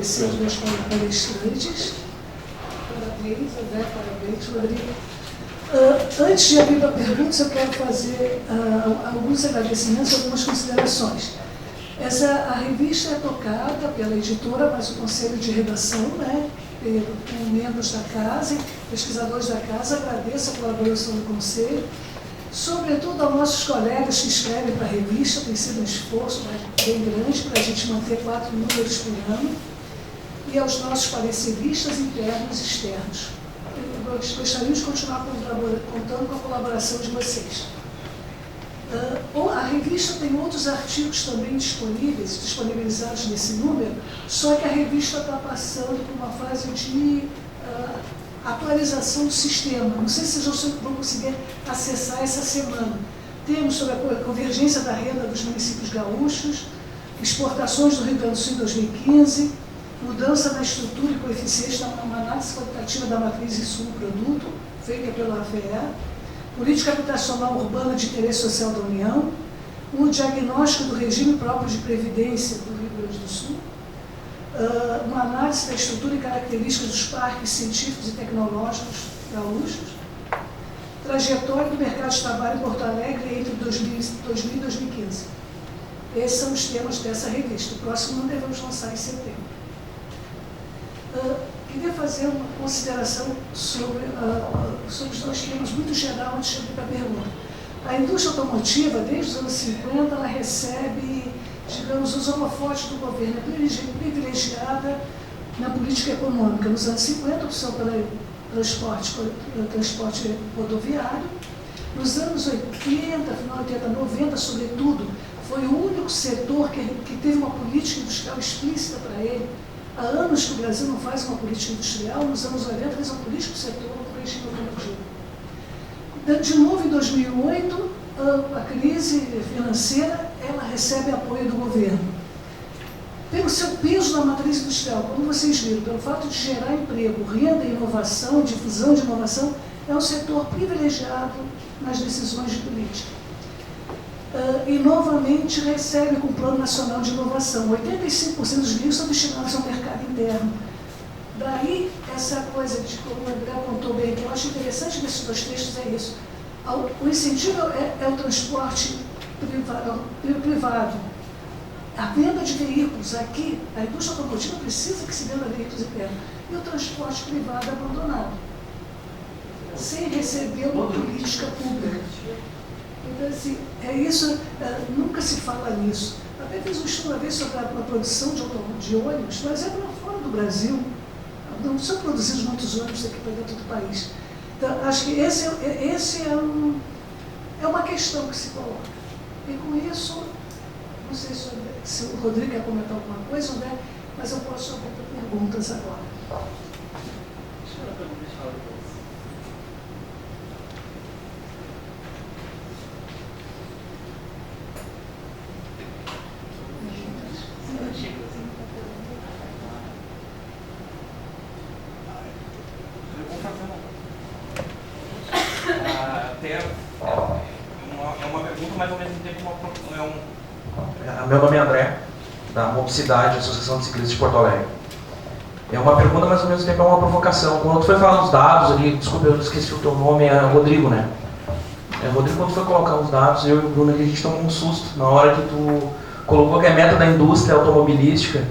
agradecer aos meus palestrantes. Parabéns, André, parabéns, Rodrigo. Antes de abrir para perguntas, eu quero fazer alguns agradecimentos, algumas considerações. A revista é tocada pela editora, mas o conselho de redação, né, com membros da casa, pesquisadores da casa, agradeço a colaboração do conselho, sobretudo aos nossos colegas que escrevem para a revista, tem sido um esforço bem grande para a gente manter 4 números por ano, e aos nossos pareceristas internos e externos. Gostaria de continuar contando com a colaboração de vocês. A revista tem outros artigos também disponibilizados nesse número, só que a revista está passando por uma fase de atualização do sistema. Não sei se vocês vão conseguir acessar essa semana. Temos sobre a convergência da renda dos municípios gaúchos, exportações do Rio Grande do Sul em 2015, mudança na estrutura e coeficientes uma análise quantitativa da matriz insumo-produto, feita pela AFE, política habitacional urbana de interesse social da União, um diagnóstico do regime próprio de previdência do Rio Grande do Sul, uma análise da estrutura e características dos parques científicos e tecnológicos gaúchos, trajetória do mercado de trabalho em Porto Alegre entre 2000 e 2015. Esses são os temas dessa revista. O próximo não devemos lançar em setembro. Queria fazer uma consideração sobre os dois temas muito geral antes de ir para a pergunta. A indústria automotiva, desde os anos 50, ela recebe, digamos, os holofotes do governo, é privilegiada na política econômica. Nos anos 50, opção pelo transporte rodoviário. Nos anos 80, final 80, 90, sobretudo, foi o único setor que teve uma política industrial explícita para ele. Há anos que o Brasil não faz uma política industrial, nos anos 90 fez uma política do setor no regime automotivo. De novo, em 2008, a crise financeira, ela recebe apoio do governo. Pelo seu peso na matriz industrial, como vocês viram, pelo fato de gerar emprego, renda, inovação, difusão de inovação, é um setor privilegiado nas decisões de política. E novamente recebe com o Plano Nacional de Inovação. 85% dos livros são destinados ao mercado interno. Daí, essa coisa de, como o André apontou bem, que eu acho interessante nesses dois textos é isso. O incentivo é o transporte privado. A venda de veículos aqui, a indústria automotiva precisa que se venda veículos internos. E o transporte privado é abandonado, sem receber uma política pública. Então, assim, nunca se fala nisso. Até fiz um estudo uma vez sobre a produção de ônibus, mas é para fora do Brasil. Não são produzidos muitos ônibus aqui para dentro do país. Então, acho que esse é uma questão que se coloca. E com isso, não sei se o Rodrigo quer comentar alguma coisa, né? Mas eu posso abrir para perguntas agora. Meu nome é André, da Mobicidade, Associação de Ciclistas de Porto Alegre. É uma pergunta, mas ao mesmo tempo é uma provocação. Quando tu foi falar dos dados ali, desculpa, eu esqueci o teu nome, é Rodrigo, né? Rodrigo, quando tu foi colocar os dados, eu e o Bruno aqui, a gente tomou um susto na hora que tu colocou que a meta da indústria automobilística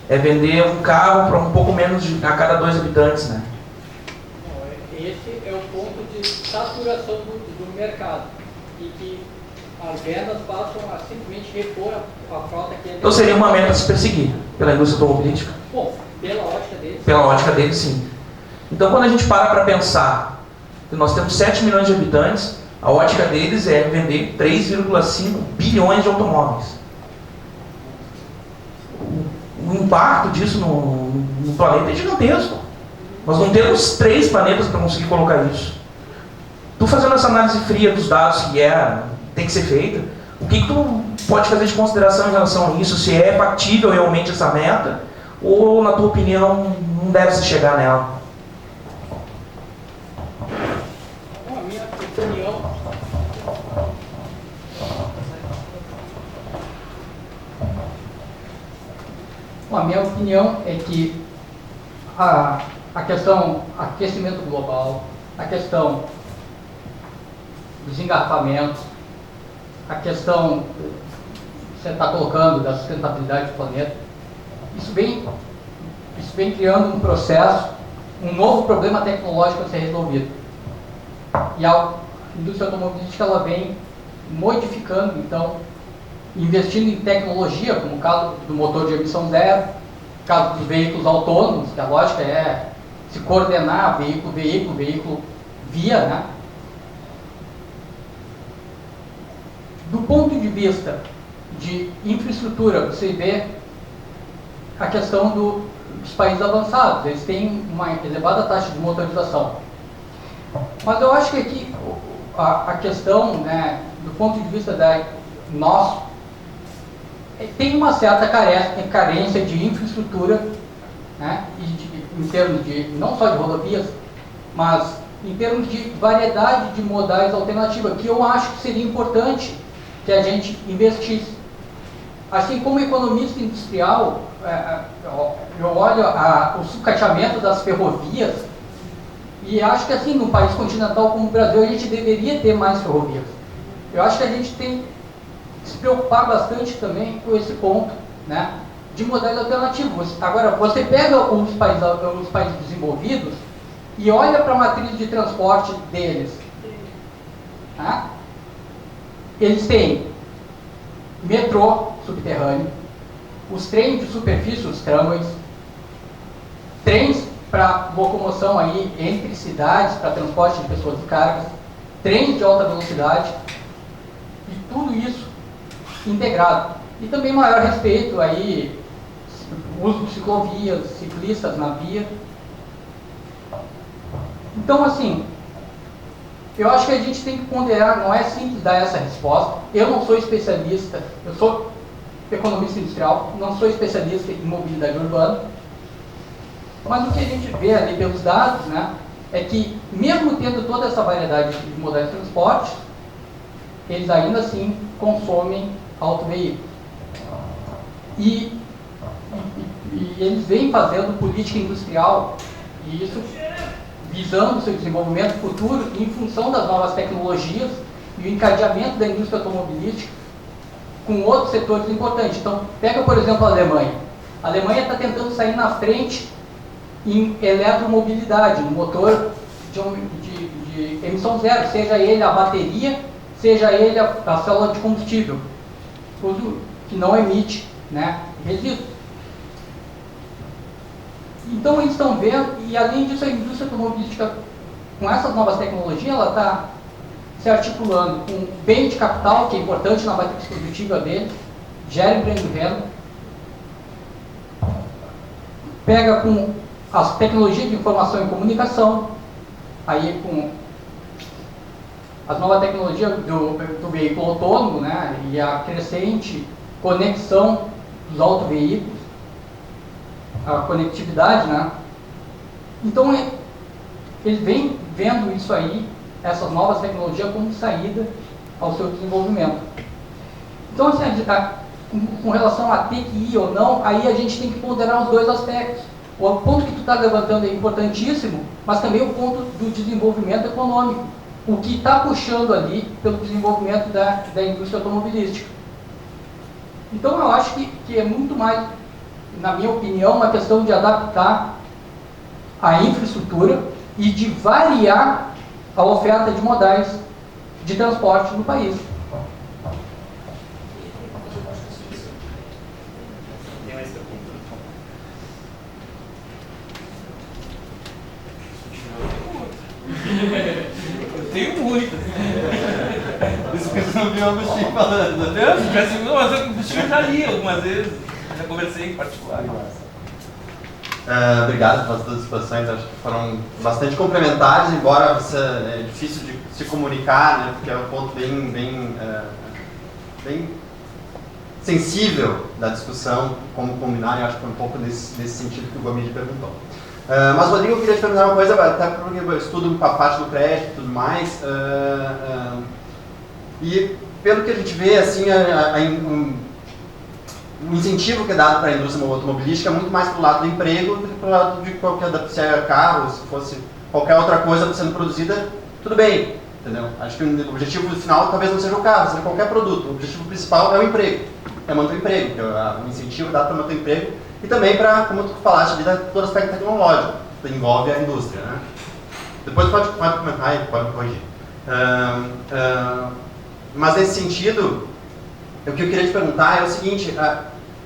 é vender um carro para um pouco menos a cada 2 habitantes, né? Esse é o ponto de saturação do mercado e que as vendas passam a simplesmente repor a frota que é... Então seria uma meta a se perseguir pela indústria automobilística? Bom, pela ótica deles. Pela ótica deles, sim. Então quando a gente para pensar que nós temos 7 milhões de habitantes, a ótica deles é vender 3,5 bilhões de automóveis. O impacto disso no planeta é gigantesco. Nós não temos 3 planetas para conseguir colocar isso. Tu fazendo essa análise fria dos dados que tem que ser feita, o que tu pode fazer de consideração em relação a isso? Se é factível realmente essa meta, ou, na tua opinião, não deve se chegar nela? A minha opinião... Bom, a minha opinião é que a questão aquecimento global, a questão dos engarrafamentos, a questão que você está colocando da sustentabilidade do planeta, isso vem criando um processo, um novo problema tecnológico a ser resolvido. E a indústria automobilística ela vem modificando, então, investindo em tecnologia, como o caso do motor de emissão zero, o caso dos veículos autônomos, que a lógica é se coordenar veículo via, né? Do ponto de vista de infraestrutura, você vê a questão dos países avançados, eles têm uma elevada taxa de motorização. Mas eu acho que aqui a questão, né, do ponto de vista nosso, tem uma certa carência de infraestrutura, né, em termos de, não só de rodovias, mas em termos de variedade de modais alternativa, que eu acho que seria importante que a gente investisse. Assim como economista industrial, eu olho o sucateamento das ferrovias e acho que assim, num país continental como o Brasil, a gente deveria ter mais ferrovias. Eu acho que a gente tem que se preocupar bastante também com esse ponto, né, de modelo alternativo. Agora, você pega os países desenvolvidos e olha para a matriz de transporte deles. Tá? Eles têm metrô subterrâneo, os trens de superfície, os tramways, trens para locomoção aí entre cidades, para transporte de pessoas e cargas, trens de alta velocidade, e tudo isso integrado. E também maior respeito aí, uso de ciclovias, ciclistas na via. Então, assim, eu acho que a gente tem que ponderar, não é simples dar essa resposta. Eu não sou especialista, eu sou economista industrial, não sou especialista em mobilidade urbana, mas o que a gente vê ali pelos dados, né, é que mesmo tendo toda essa variedade de modais de transporte, eles ainda assim consomem autoveículos. E eles vêm fazendo política industrial, e isso visando o seu desenvolvimento futuro em função das novas tecnologias e o encadeamento da indústria automobilística com outros setores importantes. Então, pega, por exemplo, a Alemanha. A Alemanha está tentando sair na frente em eletromobilidade, um motor de emissão zero, seja ele a bateria, seja ele a célula de combustível, tudo que não emite, né, resíduos. Então eles estão vendo, e além disso a indústria automobilística, com essas novas tecnologias, ela está se articulando com bem de capital, que é importante na matriz produtiva dele, gera emprego e renda, pega com as tecnologias de informação e comunicação, aí com as novas tecnologias do veículo autônomo, né, e a crescente conexão dos autoveículos, a conectividade, né? Então, ele vem vendo isso aí, essas novas tecnologias, como saída ao seu desenvolvimento. Então, assim, com relação a ter que ir ou não, aí a gente tem que ponderar os dois aspectos. O ponto que tu está levantando é importantíssimo, mas também o ponto do desenvolvimento econômico, o que está puxando ali pelo desenvolvimento da indústria automobilística. Então, eu acho que é muito mais, na minha opinião, uma questão de adaptar a infraestrutura e de variar a oferta de modais de transporte no país. Eu tenho muito. Isso que você não viu o Chico falando, né? Mas eu já li algumas vezes, já conversei em particular. Obrigado pelas duas exposições, acho que foram bastante complementares, embora é difícil de se comunicar, né, porque é um ponto bem sensível da discussão, como combinar, e acho que foi um pouco nesse sentido que o Gomide perguntou. Mas, Rodrigo, eu queria te perguntar uma coisa, até porque eu estudo a parte do crédito e tudo mais, e pelo que a gente vê, assim, o incentivo que é dado para a indústria automobilística é muito mais para o lado do emprego do que para o lado de qualquer, se é carro, se fosse qualquer outra coisa sendo produzida, tudo bem, entendeu? Acho que o objetivo final talvez não seja o carro, seja qualquer produto. O objetivo principal é o emprego, é manter o emprego, que é o incentivo dado para manter o emprego e também para, como tu falaste, todo aspecto tecnológico que envolve a indústria, né? Depois pode comentar e pode me corrigir. Mas nesse sentido, o que eu queria te perguntar é o seguinte,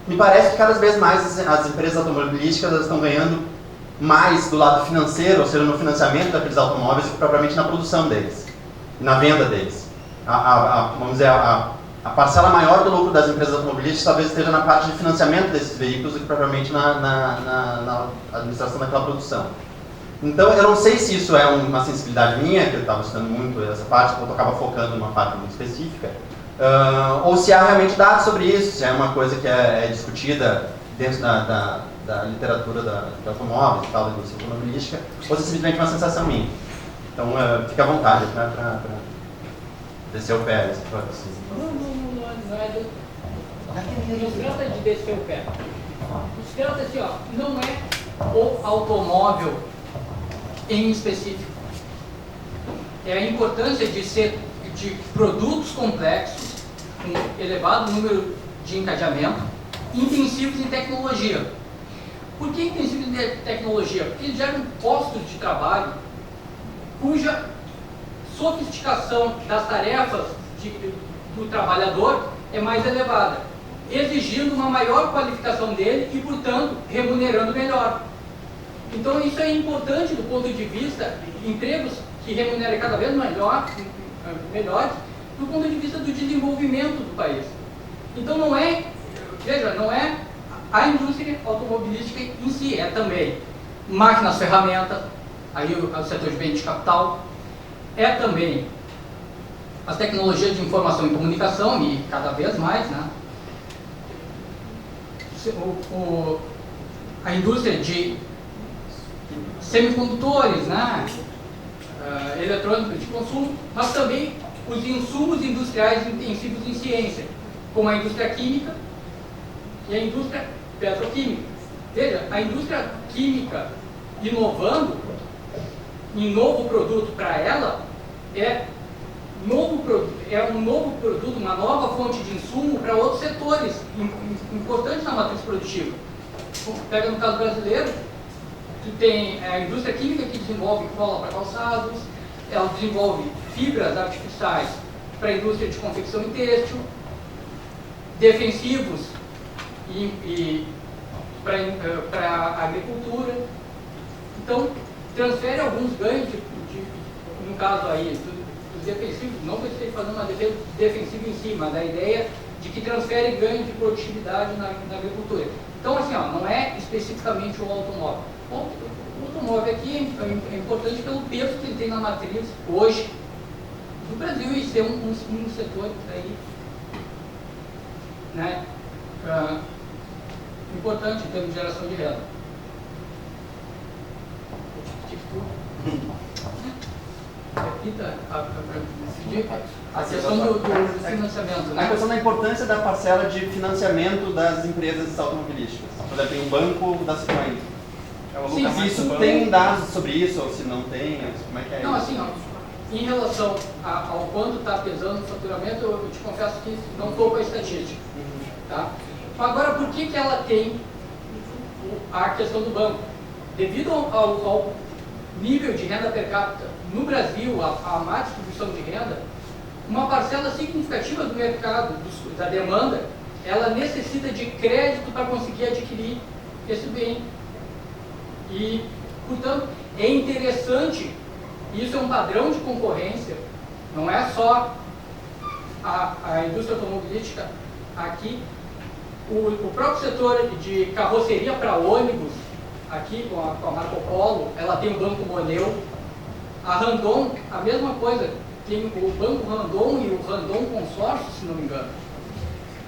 me parece que cada vez mais as empresas automobilísticas estão ganhando mais do lado financeiro, ou seja, no financiamento daqueles automóveis, do que propriamente na produção deles, na venda deles. Vamos dizer, a parcela maior do lucro das empresas automobilísticas talvez esteja na parte de financiamento desses veículos do que propriamente na administração daquela produção. Então, eu não sei se isso é uma sensibilidade minha, que eu estava estudando muito essa parte, porque eu acaba focando numa parte muito específica, ou se há realmente dados sobre isso, se é uma coisa que é discutida dentro da literatura de automóveis e tal, da indústria automobilística, ou se é simplesmente uma sensação minha. Então, fica à vontade para descer o pé. Não é do... Não trata de descer o pé. Se trata assim, ó, não é o automóvel em específico. É a importância de produtos complexos, com elevado número de encadeamento, intensivos em tecnologia. Por que intensivos em tecnologia? Porque eles geram postos de trabalho cuja sofisticação das tarefas do trabalhador é mais elevada, exigindo uma maior qualificação dele e, portanto, remunerando melhor. Então, isso é importante do ponto de vista de empregos que remuneram cada vez melhores, do ponto de vista do desenvolvimento do país. Então, não é, veja, não é a indústria automobilística em si, é também máquinas, ferramentas, aí o setor de bem de capital, é também as tecnologias de informação e comunicação, e cada vez mais, né? A indústria de semicondutores, né? Eletrônicos de consumo, mas também os insumos industriais intensivos em ciência, como a indústria química e a indústria petroquímica. Veja, a indústria química inovando em novo produto para ela é um novo produto, uma nova fonte de insumo para outros setores importantes na matriz produtiva. Pega no caso brasileiro, tu tem a indústria química que desenvolve cola para calçados, ela desenvolve fibras artificiais para a indústria de confecção e têxtil, defensivos e para a agricultura. Então, transfere alguns ganhos, no caso aí, dos defensivos, não que eu esteja fazendo uma defesa defensiva em si, mas a ideia de que transfere ganho de produtividade na agricultura. Então, assim, ó, não é especificamente o automóvel. O automóvel aqui é importante pelo peso que ele tem na matriz hoje do Brasil e ser um setor aí, né, importante em termos de geração de renda. Repita a questão do financiamento, né? A questão da importância da parcela de financiamento das empresas automobilísticas. Por exemplo, tem um banco da Citroën. Se isso tem dados sobre isso, ou se não tem, como é que é? Não, assim, ó, em relação ao quanto está pesando o faturamento, eu te confesso que não estou com a estatística. Tá? Agora, por que ela tem a questão do banco? Devido ao nível de renda per capita no Brasil, a má distribuição de renda, uma parcela significativa do mercado, da demanda, ela necessita de crédito para conseguir adquirir esse bem. E, portanto, é interessante, isso é um padrão de concorrência, não é só a indústria automobilística aqui, o próprio setor de carroceria para ônibus, aqui com a Marco Polo, ela tem o Banco Moneu, a Randon, a mesma coisa, tem o Banco Randon e o Randon Consórcio, se não me engano.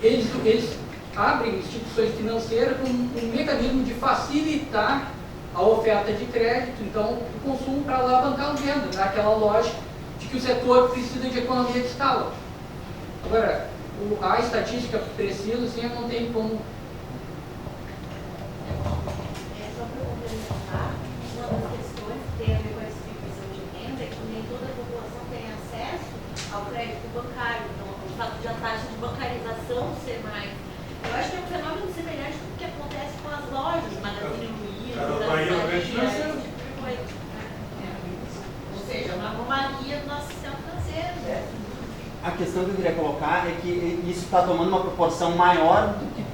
Eles abrem instituições financeiras com um mecanismo de facilitar a oferta de crédito, então, o consumo para alavancar a venda, naquela lógica de que o setor precisa de economia de escala. Agora, A estatística precisa, assim, não tem como. Só para complementar, uma das questões que tem a ver com a distribuição de renda é que nem toda a população tem acesso ao crédito bancário. Então, o fato de a taxa de bancarização ser mais. Eu acho que é um fenômeno semelhante com o que acontece com as lojas, Magazine Luiza, esse tipo de coisa. Ou seja, uma anomalia do nosso sistema financeiro. A questão que eu queria colocar é que isso está tomando uma proporção maior do que,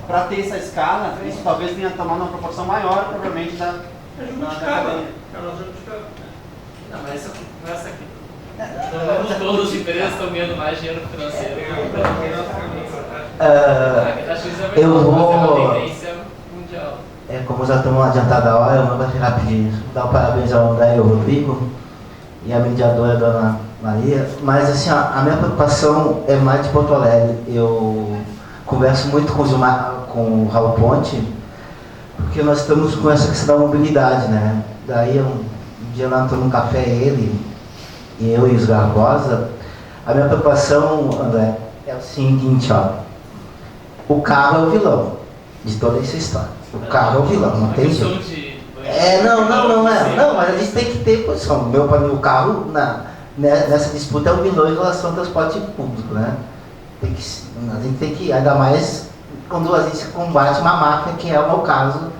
para ter essa escala, isso talvez venha tomando uma proporção maior, provavelmente, da cadeia. Não, mas essa aqui. Todas as empresas estão ganhando mais dinheiro financeiro. Eu vou. uma tendência mundial. Como já estamos adiantados a hora, eu vou rapidinho dar parabéns ao André e ao Rodrigo e a mediadora, a dona Maria. Mas assim, a minha preocupação é mais de Porto Alegre. Eu converso muito com o Raul Ponte, porque nós estamos com essa questão da mobilidade, né? Daí um dia lá estou num café, ele e eu e os Garbosa. A minha preocupação, André, é o seguinte, ó. O carro é o vilão de toda essa história. O carro é o vilão, não tem jeito. Não, mas a gente tem que ter posição. Para mim, o carro nessa disputa é o vilão em relação ao transporte público, né? A gente tem que, ainda mais quando a gente combate uma máfia, que é o meu caso,